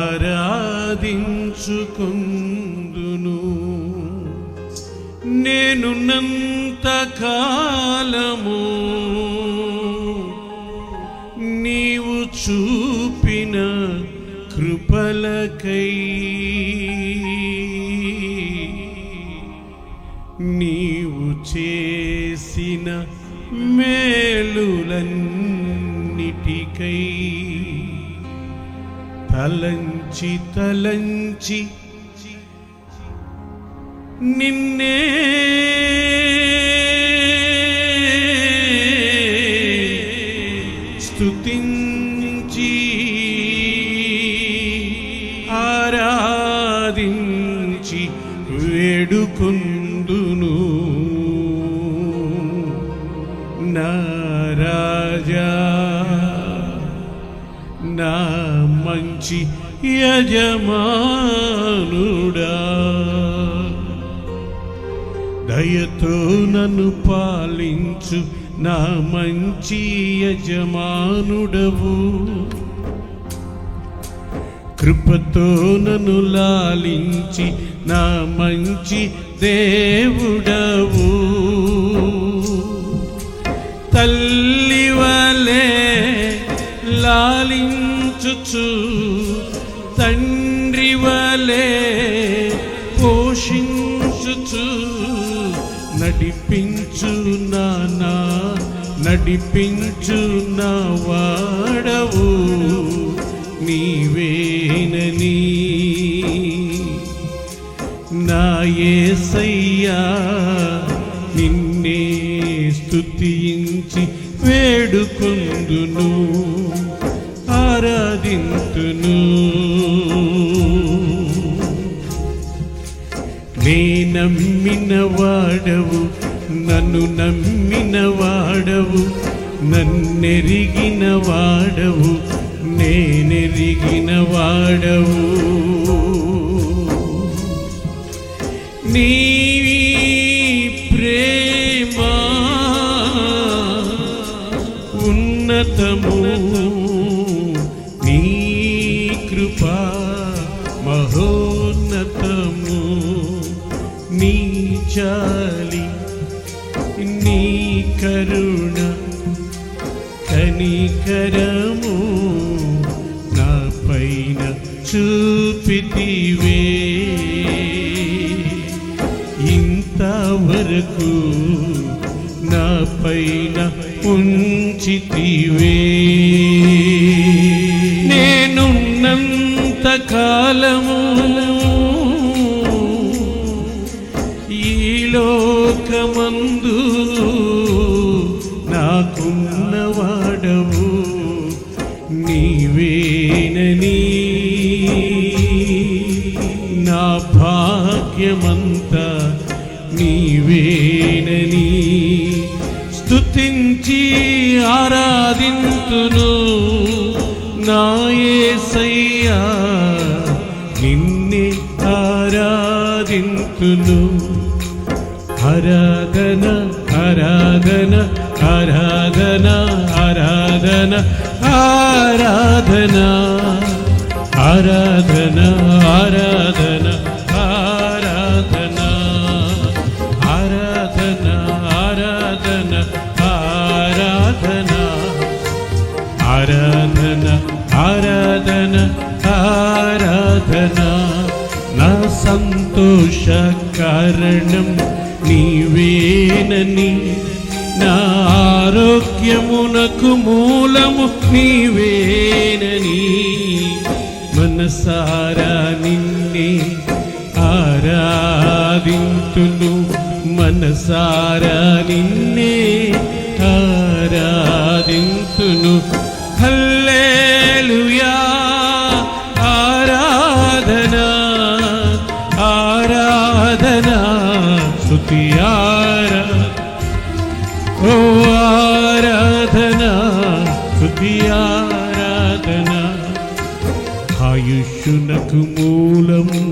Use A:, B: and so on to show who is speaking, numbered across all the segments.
A: ఆరాధించుకుందును నేనున్నంత కాలము నీవు చూపిన కృపలకై నీవు చేసిన మేలులన్నిటికై తలంచి తలంచి నిన్నే స్తుతించి ఆరాధించి వేడుకొందును నా రాజా నా మంచి యజమానుడా దయతో నన్ను పాలించు నా మంచి యజమానుడవు కృపతో నన్ను లాలించి నా మంచి దేవుడవు తల్లివలే లాలించుచు తండ్రివలే పోషించుచు నడిపించు నడిపించు నా వాడవు నీవేనని నా యేసయ్యా నిన్నే స్తుతించి వేడుకొందును ఆరాధింతును నే నమ్మిన వాడవు నన్ను నమ్మిన వాడవు నన్నెరిగిన వాడవు నేనెరిగిన వాడవు నీ ప్రేమ ఉన్నతము నీ కృపా మహోన్నతము నీ జాలి నీ కరుణ కనికరము నా పైన చూపితివే ఇంతవరకు నా పైన ఉంచితివే నేనున్నంత కాలము ఈ లోకమందు నాకున్నవాడవు నీవేనని నా భాగ్యమంతా నీవేనని స్తుతించి ఆరాధింతును నా యేసయ్యా నిన్నే ఆరాధింతును ఆరాధన ఆరాధన ఆరాధన ఆరాధన ఆరాధన ఆరాధన ఆరాధన ఆరాధన ఆరాధన ఆరాధన ఆరాధన ఆరాధన ఆరాధన ఆరాధన నా సంతోష కారణం నీవేనని నా ఆరోగ్యమునకు మూలము నీవేనని మనసారా నిన్నే ఆరాధింతును మనసారా నిన్నే ఆరాధింతును హల్లెలూయా ఆరాధన ఆరాధన స్తుతి ఓ ఆరాధన స్తుతి ఆరాధన ఆయుష్షునకు మూలము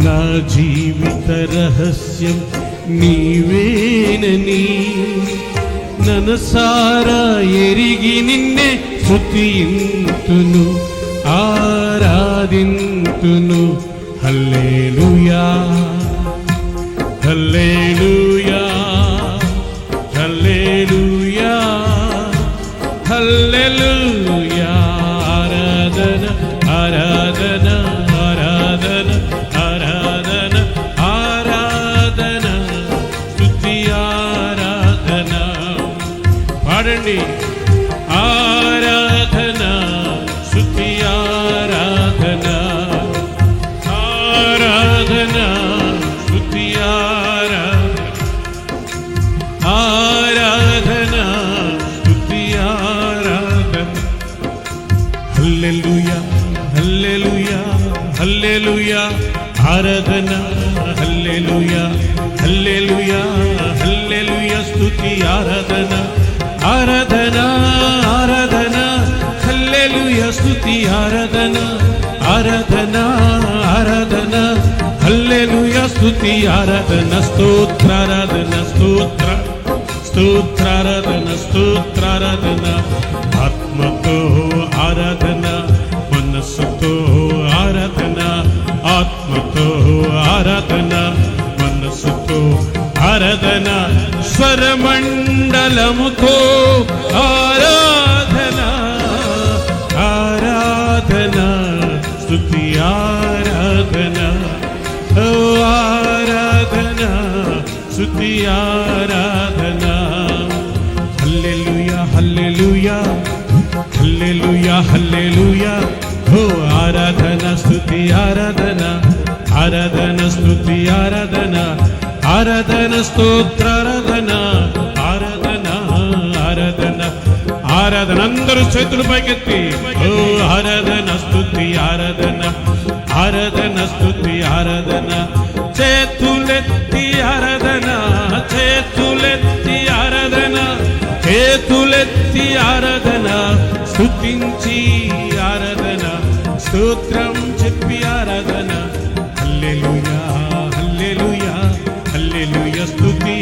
A: నా జీవిత రహస్యం నీవేనని మనసారా ఎరిగి నిన్నే స్తుతింతును ఆరాధింతును. హల్లెలూయా హల్లెలూయా హల్లెలూయా హల్లెలూయా. ఆరాధన ఆరాధన ఆరాధన ఆరాధన ఆరాధన స్తుతి ఆరాధన. పాడండి. ఆరాధన స్తుతి ఆరాధన ఆరాధన స్తుతి ఆరాధన ఆరాధన స్తుతి ఆరాధన. హల్లెలూయా హల్లెలూయా హల్లెలూయా ఆరాధన హల్లెలూయా హల్లెలూయా హల్లెలూయా స్తుతి ఆరాధన ఆరాధన ఆరాధన హల్లెలూయా స్తుతి ఆరాధన ఆరాధన ఆరాధన హల్లెలూయా స్తుతి ఆరాధన. స్తోత్రారాధన స్తోత్ర స్తోత్రారాధన స్తోత్రారాధన. ఆత్మతో ఆరాధన మనస్సుతో ఆరాధన ఆత్మతో ఆరాధన మనస్సుతో ఆరాధన స్వరమండలముతో ఆరాధన ఆరాధన స్తుతి ఆరాధన ఆరాధన స్తుతి ఆరాధన. హల్లెలూయా హల్లెలూయా హల్లెలూయా హల్లెలూయా. ఓ ఆరాధన స్తుతి ఆరాధన ఆరాధన స్తుతి ఆరాధన ఆరాధన స్తోత్రారాధన ఆరాధన ఆరాధన ఆరాధన. అందరూ చేతులు పైకెత్తి ఓ ఆరాధన స్తుతి ఆరాధన ఆరాధన స్తుతి ఆరాధన. చేతులెత్తి ఆరాధన చేతులెత్తి ఆరాధన చేతులెత్తి ఆరాధన స్తుతించి ఆరాధన స్తోత్రం